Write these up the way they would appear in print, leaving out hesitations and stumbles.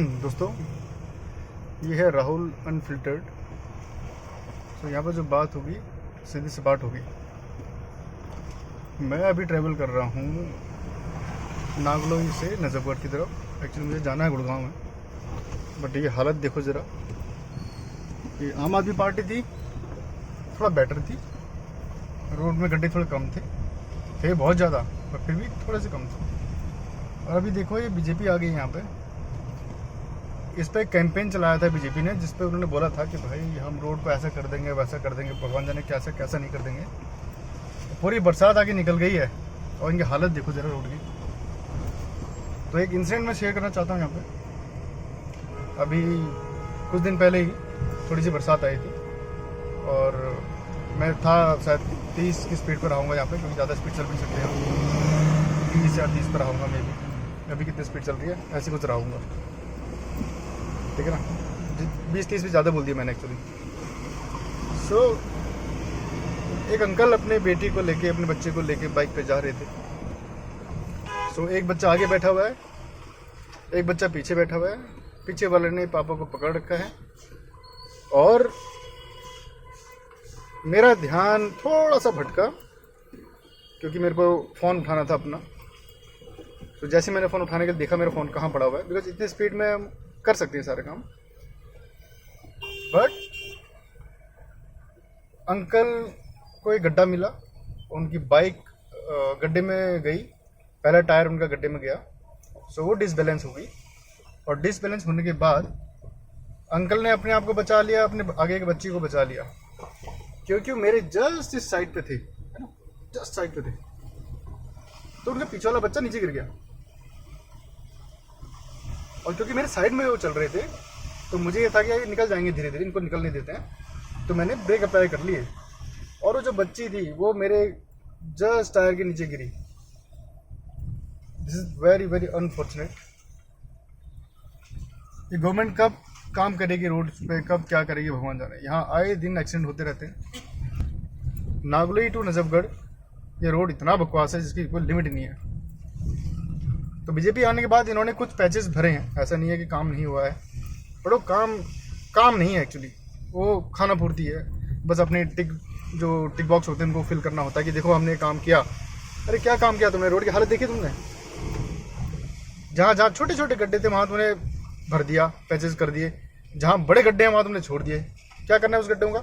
दोस्तों, ये है राहुल अनफिल्टर्ड। तो यहाँ पर जो बात होगी सीधी सी बात होगी। मैं अभी ट्रैवल कर रहा हूँ नागलोई से नजफगढ़ की तरफ। एक्चुअली मुझे जाना है गुड़गांव में, बट ये हालत देखो ज़रा। ये आम आदमी पार्टी थी, थोड़ा बेटर थी, रोड में गड्ढे थोड़े कम थे बहुत ज़्यादा, पर फिर भी थोड़े से कम थे। और अभी देखो ये बीजेपी आ गई यहाँ पे। इस पर कैंपेन चलाया था बीजेपी ने, जिस पे उन्होंने बोला था कि भाई हम रोड को ऐसा कर देंगे, वैसा कर देंगे, भगवान जाने कैसा कैसा नहीं कर देंगे। पूरी बरसात आके निकल गई है और इनकी हालत देखो जरा रोड की। तो एक इंसिडेंट मैं शेयर करना चाहता हूँ यहाँ पे। अभी कुछ दिन पहले ही थोड़ी सी बरसात आई थी और मैं था शायद 30 की स्पीड पर आऊँगा यहाँ पे, क्योंकि ज़्यादा स्पीड चल भी सकते हैं। 30 या 30 पर आऊँगा मे भी। अभी कितनी स्पीड चल रही है, ऐसे कुछ रहूँगा, ठीक है ना। 20-30 भी ज़्यादा बोल दिया मैंने एक्चुअली। सो एक अंकल अपने बेटी को लेके, अपने बच्चे को लेके बाइक पे जा रहे थे। सो एक बच्चा आगे बैठा हुआ है, एक बच्चा पीछे बैठा हुआ है। पीछे वाले ने पापा को पकड़ रखा है और मेरा ध्यान थोड़ा सा भटका, क्योंकि मेरे को फ़ोन उठाना था अपना। तो जैसे मैंने फ़ोन उठाने के लिए देखा मेरा फ़ोन कहाँ पड़ा हुआ है, बिकॉज इतनी स्पीड में हम कर सकते हैं सारे काम। बट अंकल को एक गड्ढा मिला, उनकी बाइक गड्ढे में गई, पहला टायर उनका गड्ढे में गया। सो वो डिसबैलेंस हो गई और डिसबैलेंस होने के बाद अंकल ने अपने आप को बचा लिया, अपने आगे के बच्ची को बचा लिया, क्योंकि मेरे जस्ट इस साइड पे थे, है ना, जस्ट साइड पे थे। तो उनका पीछे वाला बच्चा नीचे गिर गया और क्योंकि मेरे साइड में वो चल रहे थे तो मुझे ये था कि ये निकल जाएंगे धीरे धीरे, इनको निकलने देते हैं। तो मैंने ब्रेक अप्लाई कर लिए और वो जो बच्ची थी वो मेरे जस्ट टायर के नीचे गिरी। This is very very unfortunate. ये गवर्नमेंट कब काम करेगी रोड पे, कब क्या करेगी भगवान जाने। यहाँ आए दिन एक्सीडेंट होते रहते हैं। नागलोई टू नजफगढ़ ये रोड इतना बकवास है जिसकी कोई लिमिट नहीं है। तो बीजेपी आने के बाद इन्होंने कुछ पैचेस भरे हैं, ऐसा नहीं है कि काम नहीं हुआ है, पर वो काम नहीं है एक्चुअली। वो खाना पूर्ति है, बस अपने टिक बॉक्स होते हैं उनको फिल करना होता है कि देखो हमने काम किया। अरे क्या काम किया तुमने? रोड की हालत देखी तुमने? जहाँ जहाँ छोटे छोटे गड्ढे थे वहाँ तुमने भर दिया, पैचेस कर दिए। जहाँ बड़े गड्ढे हैं वहाँ तुमने छोड़ दिए। क्या करना है उस गड्ढों का?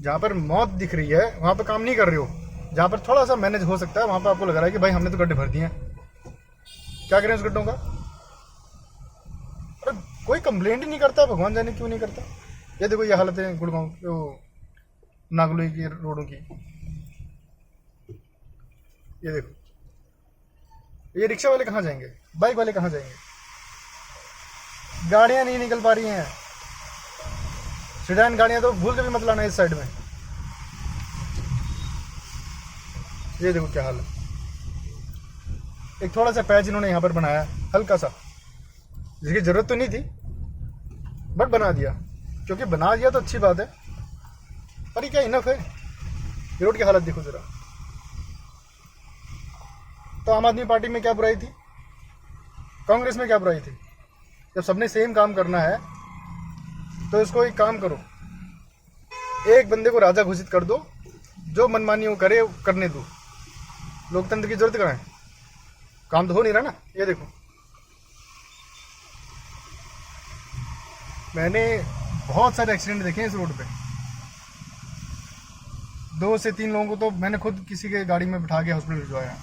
जहाँ पर मौत दिख रही है वहाँ पर काम नहीं कर रहे हो। जहाँ पर थोड़ा सा मैनेज हो सकता है वहाँ पर आपको लग रहा है कि भाई हमने तो गड्ढे भर दिए हैं, क्या करें उस गड्ढों का? अरे कोई कंप्लेंट ही नहीं करता, भगवान जाने क्यों नहीं करता। ये देखो ये हालत है गुड़गांव नागलोई की रोडों की। ये देखो, ये रिक्शा वाले कहाँ जाएंगे, बाइक वाले कहाँ जाएंगे? गाड़ियां नहीं निकल पा रही हैं। सीडान गाड़ियां तो भूल के भी मत लाना इस साइड में। ये देखो क्या हाल है। एक थोड़ा सा पैच इन्होंने यहाँ पर बनाया, हल्का सा, जिसकी जरूरत तो नहीं थी बट बना दिया। क्योंकि बना दिया तो अच्छी बात है, पर ये क्या इनफ है? रोड की हालत देखो जरा। तो आम आदमी पार्टी में क्या बुराई थी, कांग्रेस में क्या बुराई थी? जब सबने सेम काम करना है तो इसको एक काम करो, एक बंदे को राजा घोषित कर दो, जो मनमानी वो करे, करने दो। लोकतंत्र की जरूरत कहाँ है? काम तो हो नहीं रहा ना। ये देखो, मैंने बहुत सारे एक्सीडेंट देखे हैं इस रोड पे। 2 से 3 लोगों को तो मैंने खुद किसी के गाड़ी में बिठा के हॉस्पिटल भिजवाया।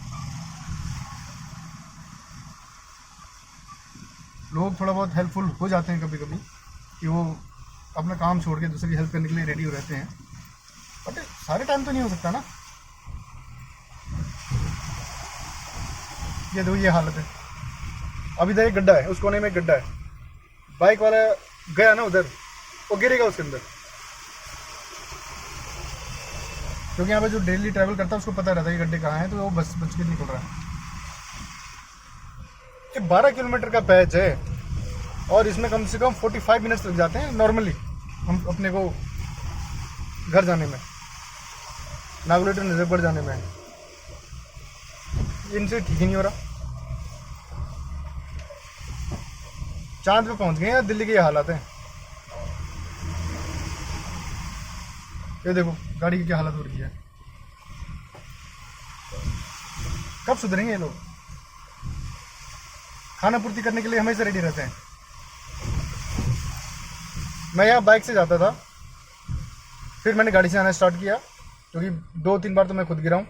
लोग थोड़ा बहुत हेल्पफुल हो जाते हैं कभी कभी, कि वो अपना काम छोड़ के दूसरे की हेल्प करने के लिए रेडी हो रहते हैं, बट सारे टाइम तो नहीं हो सकता ना। ये देखो ये हालत है। अब इधर एक गड्ढा है, उस कोने में एक गड्ढा है। बाइक वाला गया ना उधर, वो गिरेगा उसके अंदर, क्योंकि यहाँ पे जो डेली ट्रैवल करता है उसको पता रहता है कि गड्ढे कहाँ है, तो वो बच के निकल रहा है। ये 12 किलोमीटर का पैच है और इसमें कम से कम 45 मिनट्स लग जाते हैं नॉर्मली हम अपने को घर जाने में, नागलोई टू नजफगढ़ जाने में। इनसे ठीक ही नहीं हो रहा। चांद पे पहुंच गए हैं, दिल्ली की ये हालत है। ये देखो गाड़ी की क्या हालत हो रही है। कब सुधरेंगे ये लोग? खाना पूर्ति करने के लिए हमेशा रेडी रहते हैं। मैं यहाँ बाइक से जाता था, फिर मैंने गाड़ी से आना स्टार्ट किया, क्योंकि 2-3 बार तो मैं खुद गिरा हूँ।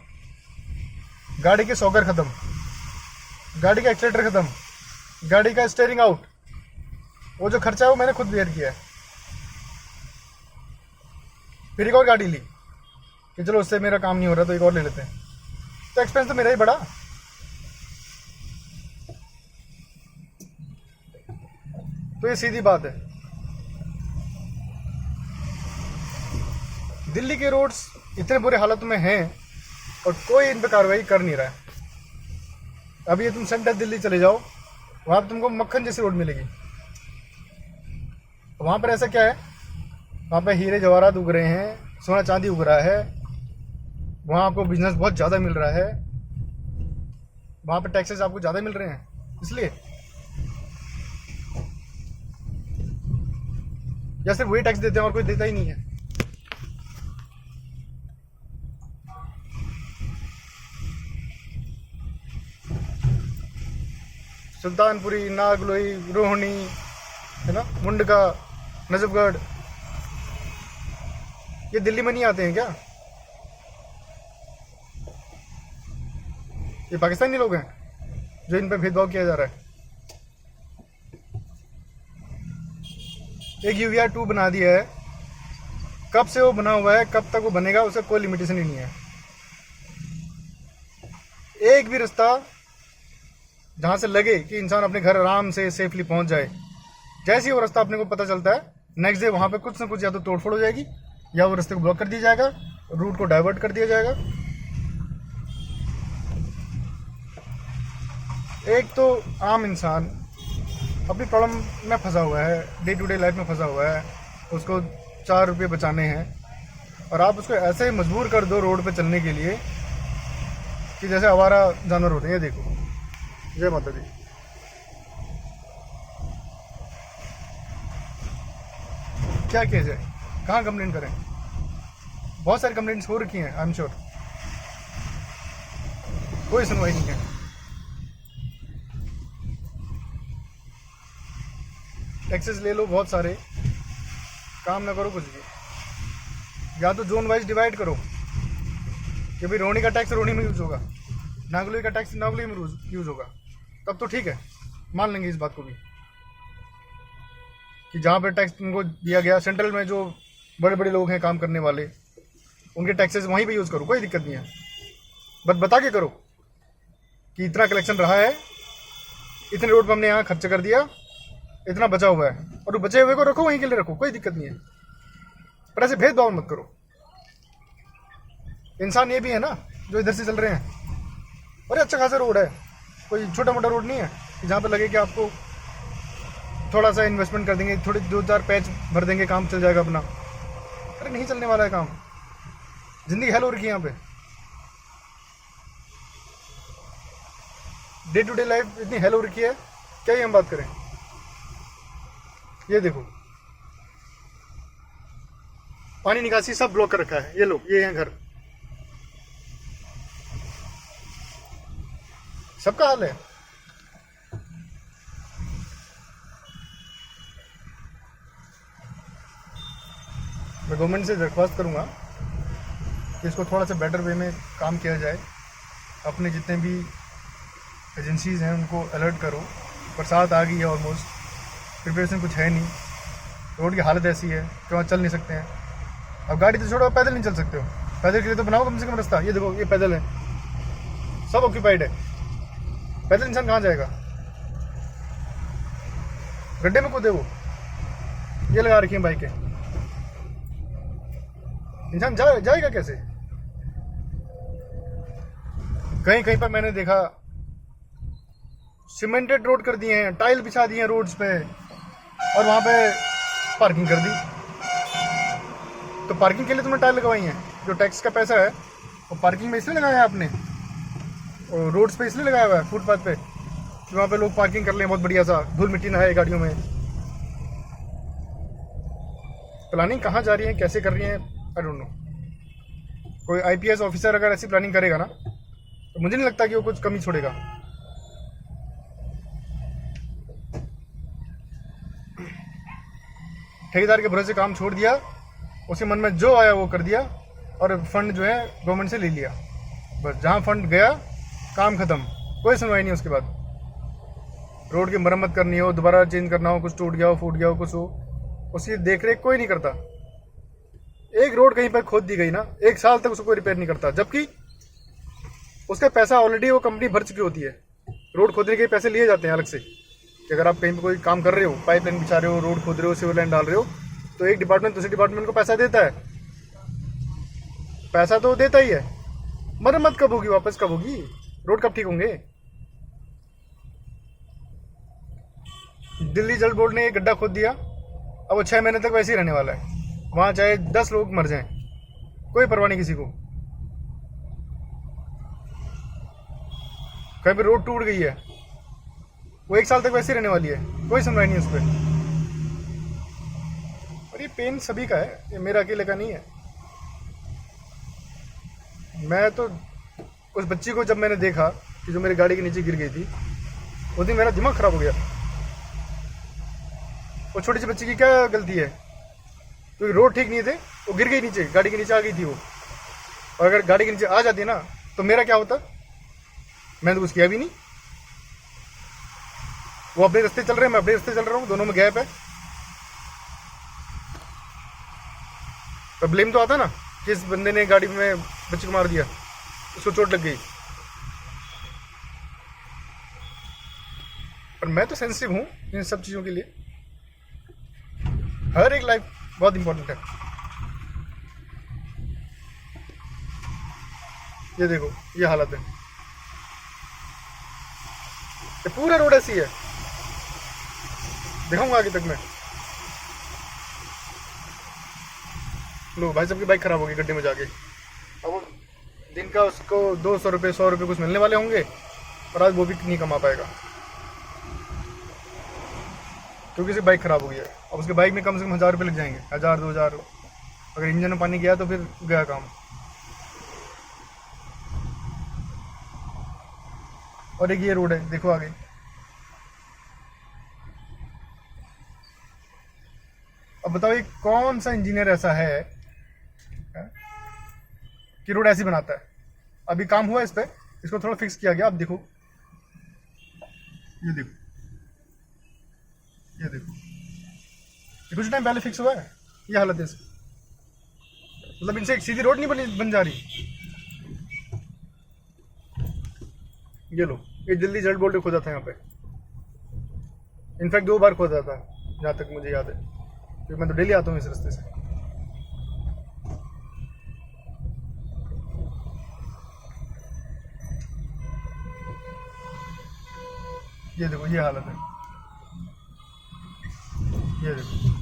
गाड़ी के शॉकर ख़त्म, गाड़ी का एक्सीलेटर ख़त्म, गाड़ी का स्टीयरिंग आउट। वो जो खर्चा है वो मैंने खुद बेयर किया है। फिर एक और गाड़ी ली कि चलो उससे मेरा काम नहीं हो रहा तो एक और ले लेते हैं, तो एक्सपेंस तो मेरा ही बढ़ा। तो ये सीधी बात है। दिल्ली के रोड्स इतने बुरे हालत में हैं और कोई इन पर कार्रवाई कर नहीं रहा है। अभी ये तुम सेंट्रल दिल्ली चले जाओ, वहाँ पर तुमको मक्खन जैसी रोड मिलेगी। वहाँ पर ऐसा क्या है, वहाँ पे हीरे जवाहरात उग रहे हैं, सोना चांदी उग रहा है, वहाँ आपको बिजनेस बहुत ज़्यादा मिल रहा है, वहाँ पे टैक्सेस आपको ज़्यादा मिल रहे हैं, इसलिए या सिर्फ वही टैक्स देते हैं और कोई देता ही नहीं है। सुल्तानपुरी, नागलोई, रोहिणी, है ना, मुंडका, नजफगढ़, ये दिल्ली में नहीं आते हैं क्या? ये पाकिस्तानी लोग हैं जो इन पर भेदभाव किया जा रहा है। एक UVR 2 बना दिया है, कब से वो बना हुआ है, कब तक वो बनेगा, उसका कोई लिमिटेशन ही नहीं है। एक भी रास्ता जहाँ से लगे कि इंसान अपने घर आराम से सेफली पहुँच जाए, जैसे ही वो रास्ता अपने को पता चलता है, नेक्स्ट डे वहाँ पे कुछ ना कुछ या तो तोड़फोड़ हो जाएगी या वो रास्ते को ब्लॉक कर दिया जाएगा, रूट को डाइवर्ट कर दिया जाएगा। एक तो आम इंसान अपनी प्रॉब्लम में फंसा हुआ है, डे टू डे लाइफ में फंसा हुआ है, उसको 4 रुपये बचाने हैं, और आप उसको ऐसे मजबूर कर दो रोड पे चलने के लिए कि जैसे आवारा जानवर होते हैं। ये देखो, जय माता दी। क्या केस है, कहाँ कंप्लेंट करें? बहुत सारी कंप्लेंट्स हो रखी हैं, आई एम श्योर, कोई सुनवाई नहीं है। टैक्सेस ले लो बहुत सारे, काम ना करो कुछ भी। या तो जोन वाइज डिवाइड करो कि भाई रोहिणी का टैक्स रोहिणी में यूज़ होगा, नागलोई का टैक्स नागलोई में यूज़ होगा, तब तो ठीक है, मान लेंगे इस बात को भी कि जहाँ पर टैक्स तुमको दिया गया, सेंट्रल में जो बड़े बड़े लोग हैं काम करने वाले, उनके टैक्सेस वहीं पे यूज़ करो, कोई दिक्कत नहीं है। बट बता के करो कि इतना कलेक्शन रहा है, इतने रोड पर हमने यहाँ खर्च कर दिया, इतना बचा हुआ है, और बचे हुए को रखो, वहीं के लिए रखो, कोई दिक्कत नहीं है। पर ऐसे भेदभाव मत करो। इंसान ये भी है ना जो इधर से चल रहे हैं, और अच्छा खासा रोड है, कोई छोटा मोटा रोड नहीं है कि जहाँ पर लगे कि आपको थोड़ा सा इन्वेस्टमेंट कर देंगे, थोड़े 2-4 पैच भर देंगे, काम चल जाएगा अपना। अरे नहीं चलने वाला है काम, जिंदगी हेल हो रखी है यहाँ पे। डे टू डे लाइफ इतनी हेल हो रखी है, क्या ही हम बात करें। ये देखो पानी निकासी सब ब्लॉक कर रखा है, ये लो, ये है घर, सबका हाल है। मैं गवर्नमेंट से दरख्वास्त करूंगा कि इसको थोड़ा सा बेटर वे में काम किया जाए। अपने जितने भी एजेंसीज़ हैं उनको अलर्ट करो। बरसात आ गई है, ऑलमोस्ट प्रिपरेशन कुछ है नहीं, रोड की हालत ऐसी है कि वहाँ चल नहीं सकते हैं। अब गाड़ी तो छोड़ो, पैदल नहीं चल सकते हो, पैदल के लिए तो बनाओ कम से कम रास्ता। ये देखो, ये पैदल है, सब ऑक्यूपाइड है, पैदल इंसान कहाँ जाएगा? गड्ढे में कूदे वो, ये लगा रखी है बाइकें, इंसान जाएगा कैसे? कहीं कहीं पर मैंने देखा सीमेंटेड रोड कर दिए हैं, टाइल बिछा दिए हैं रोड्स पे, और वहाँ पे पार्किंग कर दी। तो पार्किंग के लिए तुमने टाइल लगवाई हैं, जो टैक्स का पैसा है वो पार्किंग में इसलिए लगाया है आपने, और रोड्स पे इसलिए लगाया हुआ है, फुटपाथ पे कि वहाँ पे लोग पार्किंग कर लें बहुत बढ़िया सा, धूल मिट्टी ना है गाड़ियों में। प्लानिंग कहाँ जा रही है, कैसे कर रही है, आई डोंट नो। कोई आईपीएस ऑफिसर अगर ऐसी प्लानिंग करेगा ना तो मुझे नहीं लगता कि वो कुछ कमी छोड़ेगा। ठेकेदार के भरोसे काम छोड़ दिया, उसके मन में जो आया वो कर दिया और फंड जो है गवर्नमेंट से ले लिया। बस जहाँ फंड गया काम खत्म, कोई सुनवाई नहीं उसके बाद। रोड की मरम्मत करनी हो, दोबारा चेंज करना हो, कुछ टूट गया हो, फूट गया हो, कुछ हो, उसकी देख रेख कोई नहीं करता। एक रोड कहीं पर खोद दी गई ना, 1 साल तक उसको कोई रिपेयर नहीं करता, जबकि उसका पैसा ऑलरेडी वो कंपनी भर चुकी होती है। रोड खोदने के पैसे लिए जाते हैं अलग से कि अगर आप कहीं पर कोई काम कर रहे हो, पाइपलाइन बिछा रहे हो, रोड खोद रहे हो, सिविल लाइन डाल रहे हो, तो एक डिपार्टमेंट दूसरे डिपार्टमेंट को पैसा देता है। पैसा तो देता ही है, मरम्मत कब होगी, वापस कब होगी, रोड कब ठीक होंगे। दिल्ली जल बोर्ड ने एक गड्ढा खोद दिया, अब वो 6 महीने तक वैसे ही रहने वाला है। वहां चाहे 10 लोग मर जाएं, कोई परवाह नहीं किसी को। कहीं पे रोड टूट गई है, वो 1 साल तक वैसे ही रहने वाली है, कोई सुनवाई नहीं उस पर। और ये पेन सभी का है, ये मेरा अकेले का नहीं है। मैं तो उस बच्ची को जब मैंने देखा कि जो मेरी गाड़ी के नीचे गिर गई थी, उस दिन मेरा दिमाग खराब हो गया। वो छोटी सी बच्ची की क्या गलती है, क्योंकि रोड ठीक नहीं थे, वो गिर गई नीचे, गाड़ी के नीचे आ गई थी वो। और अगर गाड़ी के नीचे आ जाती ना तो मेरा क्या होता, मैंने तो कुछ किया भी नहीं। वो अपने रास्ते चल रहे हैं, मैं अपने रास्ते चल रहा हूँ, दोनों में गैप है, तो ब्लेम तो आता ना कि इस बंदे ने गाड़ी में बच्चे को मार दिया, उसको चोट लग गई। पर मैं तो सेंसिटिव हूँ इन सब चीज़ों के लिए। हर एक लाइफ बहुत इंपॉर्टेंट है। ये देखो, ये हालत है, ये पूरा रोड ऐसी है, दिखाऊंगा आगे तक मैं। लो भाई साहब की बाइक खराब होगी गड्ढे में जाके। अब वो दिन का उसको 200 रुपये 100 रुपये कुछ मिलने वाले होंगे, और आज वो भी नहीं कमा पाएगा क्योंकि उसकी बाइक खराब हो गई है। अब उसके बाइक में कम से कम 1000 रुपये लग जाएंगे, 1000 2000। अगर इंजन में पानी गया तो फिर गया काम। और एक ये रोड है, देखो आगे, अब बताओ ये कौन सा इंजीनियर ऐसा है कि रोड ऐसी बनाता है। अभी काम हुआ इस पे, इसको थोड़ा फिक्स किया गया। अब देखो, ये देखो, ये देखो, ये कुछ टाइम पहले फिक्स हुआ है, ये हालत है इसकी। मतलब इनसे एक सीधी रोड नहीं बन जा रही। ये लो, ये दिल्ली जल बोर्ड खोदा था यहाँ पे, इनफैक्ट 2 बार खोदा था जहाँ तक मुझे याद है, क्योंकि मैं तो डेली आता हूँ इस रास्ते से। ये देखो, ये हालत है, ये देखो।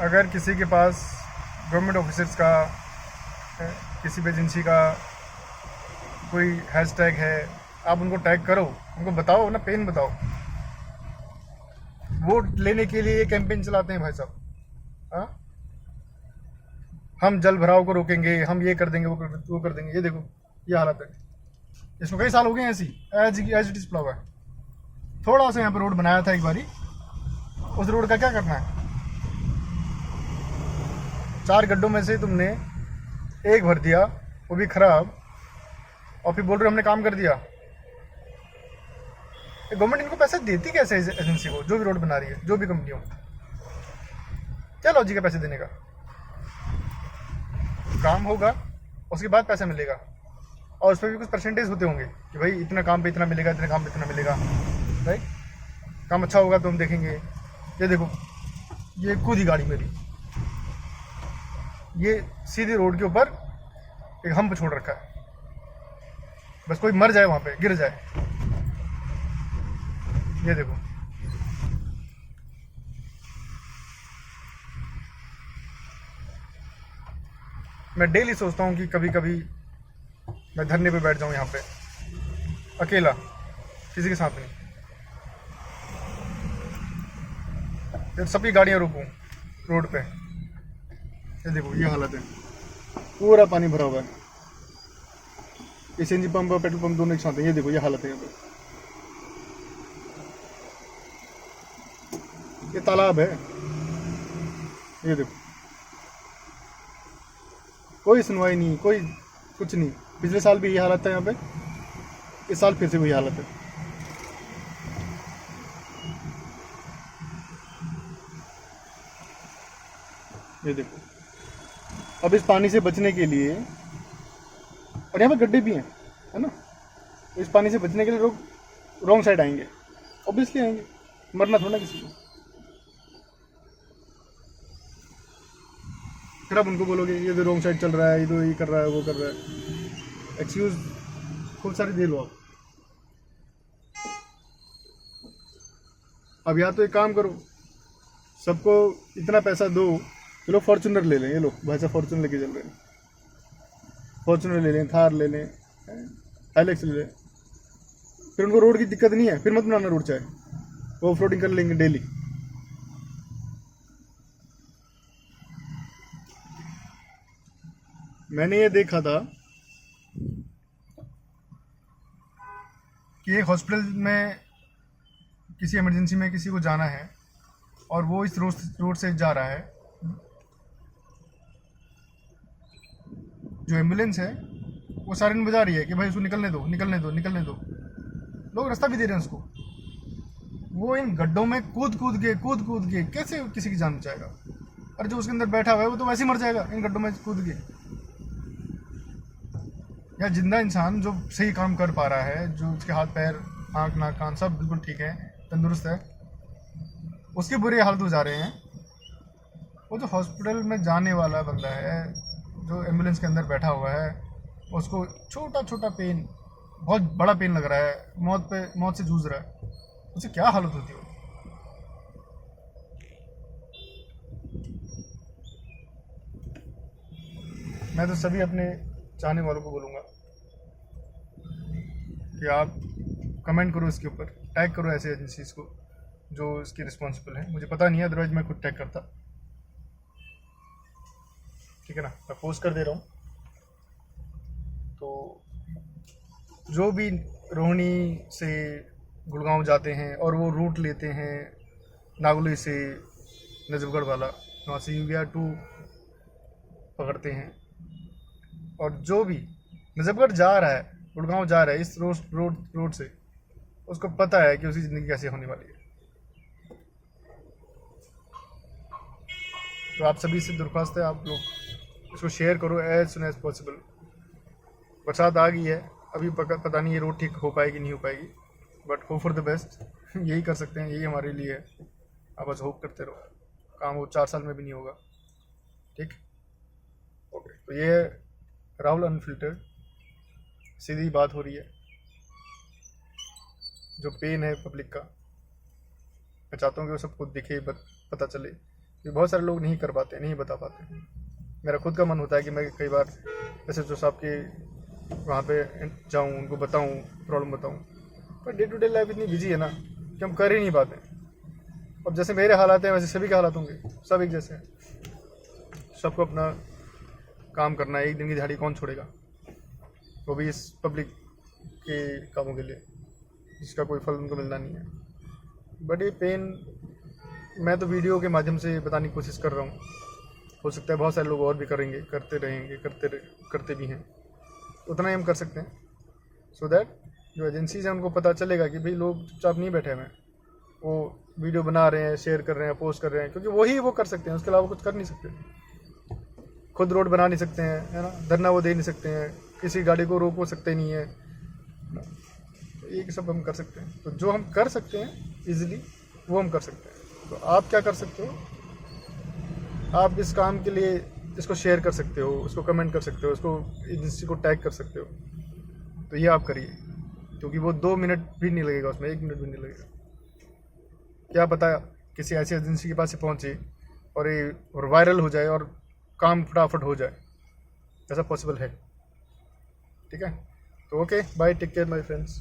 अगर किसी के पास गवर्नमेंट ऑफिसर्स का, किसी भी एजेंसी का कोई हैशटैग है, आप उनको टैग करो, उनको बताओ ना, पेन बताओ। वोट लेने के लिए ये कैंपेन चलाते हैं भाई साहब। हाँ, हम जल भराव को रोकेंगे, हम ये कर देंगे, वो कर देंगे। ये देखो, ये हालत है। इसको कई साल हो गए ऐसी, एज इट इज फ्लावर। थोड़ा सा यहाँ पर रोड बनाया था एक बारी, उस रोड का क्या करना है। 4 गड्ढों में से तुमने एक भर दिया, वो भी खराब, और फिर बोल रहे हमने काम कर दिया। गवर्नमेंट इनको पैसे देती कैसे एजेंसी को, जो भी रोड बना रही है, जो भी कंपनी हो, क्या लॉजिक है पैसे देने का। काम होगा, उसके बाद पैसा मिलेगा, और उस पर भी कुछ परसेंटेज होते होंगे कि भाई इतना काम पे इतना मिलेगा, इतने काम पे इतना मिलेगा। राइट, काम अच्छा होगा तो हम देखेंगे। ये देखो, ये खुद ही गाड़ी मेरी, ये सीधी रोड के ऊपर एक हम्प छोड़ रखा है, बस कोई मर जाए वहाँ पे, गिर जाए। ये देखो, मैं डेली सोचता हूँ कि कभी कभी मैं धरने पे बैठ जाऊँ यहाँ पे अकेला, किसी के साथ नहीं, फिर सभी गाड़ियाँ रोकूँ रोड पे। ये देखो ये हालत है, पूरा पानी भरा हुआ है। ये सीएनजी पंप और पेट्रोल पंप दोनों एक साथ है। ये देखो ये हालत है यहाँ पे। ये तालाब है, ये देखो, कोई सुनवाई नहीं, कोई कुछ नहीं। पिछले साल भी ये हालत था यहाँ पे, इस साल फिर से वही हालत है। ये देखो, अब इस पानी से बचने के लिए, और यहाँ पे गड्ढे भी हैं, है ना, इस पानी से बचने के लिए लोग रॉन्ग साइड आएंगे, ऑब्वियसली आएंगे, मरना थोड़ा किसी को। फिर आप उनको बोलोगे ये तो रॉन्ग साइड चल रहा है, ये तो ये कर रहा है, वो कर रहा है, एक्सक्यूज खूब सारी दे लो आप। अब या तो एक काम करो, सबको इतना पैसा दो, चलो फॉर्चुनर ले लें। ये लोग भाई साहब फॉर्चुनर लेके चल रहे हैं, फॉर्चुनर ले लें, थार ले लें, हाइलेक्स ले लें। फिर उनको रोड की दिक्कत नहीं है, फिर मत बनाना रोड, चाहे वो ऑफ-रोडिंग कर लेंगे डेली। मैंने ये देखा था कि एक हॉस्पिटल में किसी इमरजेंसी में किसी को जाना है और वो इस रोड से जा रहा है, जो एम्बुलेंस है वो सायरन बजा रही है कि भाई उसको निकलने दो, निकलने दो, निकलने दो। लोग रास्ता भी दे रहे हैं उसको, वो इन गड्ढों में कूद कूद के कैसे किसी की जान बचाएगा? और जो उसके अंदर बैठा हुआ है वो तो वैसे ही मर जाएगा इन गड्ढों में कूद के। या जिंदा इंसान जो सही काम कर पा रहा है, जो उसके हाथ पैर आँख नाक कान सब बिल्कुल ठीक है, तंदुरुस्त है, उसके बुरे हालत हो जा रहे हैं। वो जो हॉस्पिटल में जाने वाला बंदा है, जो एम्बुलेंस के अंदर बैठा हुआ है, उसको छोटा छोटा पेन, बहुत बड़ा पेन लग रहा है, मौत से जूझ रहा है, उसे क्या हालत होती होगी? मैं तो सभी अपने चाहने वालों को बोलूँगा कि आप कमेंट करो इसके ऊपर, टैग करो ऐसे एजेंसीज को जो इसकी रिस्पॉन्सिबल है। मुझे पता नहीं है, अदरवाइज मैं खुद टैग करता, ठीक है ना। मैं पोस्ट कर दे रहा हूँ। तो जो भी रोहिणी से गुड़गांव जाते हैं और वो रूट लेते हैं नागलोई से नजफगढ़ वाला, वहाँ से UBR 2 पकड़ते हैं, और जो भी नजफगढ़ जा रहा है, गुड़गांव जा रहा है इस रोड से, उसको पता है कि उसकी ज़िंदगी कैसे होने वाली है। तो आप सभी से दरख्वास्त है, आप लोग इसको शेयर करो एज सुन एज पॉसिबल। बरसात आ गई है, अभी पता नहीं ये रोड ठीक हो पाएगी नहीं हो पाएगी, but hope for the best. यही कर सकते हैं, यही हमारे लिए है। आप बस होप करते रहो, काम वो 4 साल में भी नहीं होगा, ठीक। ओके, तो ये है राहुल अनफिल्टर्ड, सीधी बात हो रही है। जो पेन है पब्लिक का, मैं चाहता हूँ कि वो सबको दिखे, पता चले, कि बहुत सारे लोग नहीं कर पाते, नहीं बता पाते। मेरा खुद का मन होता है कि मैं कई बार ऐसे जो साहब के वहाँ पे जाऊँ, उनको बताऊँ, प्रॉब्लम बताऊँ, पर डे टू डे लाइफ इतनी बिजी है ना कि हम कर ही नहीं पाते। अब जैसे मेरे हालात हैं वैसे सभी के हालात होंगे, सब एक जैसे हैं। सबको अपना काम करना है, एक दिन की दिहाड़ी कौन छोड़ेगा, वो भी इस पब्लिक के कामों के लिए, जिसका कोई फल उनको मिलना नहीं है। बट ये पेन मैं तो वीडियो के माध्यम से बताने की कोशिश कर रहा हूँ, हो सकता है बहुत सारे लोग और भी करेंगे, करते रहेंगे, करते भी हैं। उतना ही हम कर सकते हैं, सो दैट जो एजेंसीज हैं उनको पता चलेगा कि भाई लोग चुपचाप नहीं बैठे हुए हैं, वो वीडियो बना रहे हैं, शेयर कर रहे हैं, पोस्ट कर रहे हैं, क्योंकि वही वो कर सकते हैं, उसके अलावा कुछ कर नहीं सकते। खुद रोड बना नहीं सकते हैं, है ना, धरना वो दे नहीं सकते हैं, किसी गाड़ी को रोक सकते नहीं है ना, तो ये सब हम कर सकते हैं। तो जो हम कर सकते हैं इजीली, वो हम कर सकते हैं। तो आप क्या कर सकते हो, आप इस काम के लिए इसको शेयर कर सकते हो, उसको कमेंट कर सकते हो, उसको एजेंसी को टैग कर सकते हो। तो ये आप करिए, क्योंकि वो 2 मिनट भी नहीं लगेगा उसमें, 1 मिनट भी नहीं लगेगा। क्या पता किसी ऐसी एजेंसी के पास से पहुंचे और ये और वायरल हो जाए और काम फटाफट हो जाए, ऐसा पॉसिबल है। ठीक है, तो okay bye, take care my friends.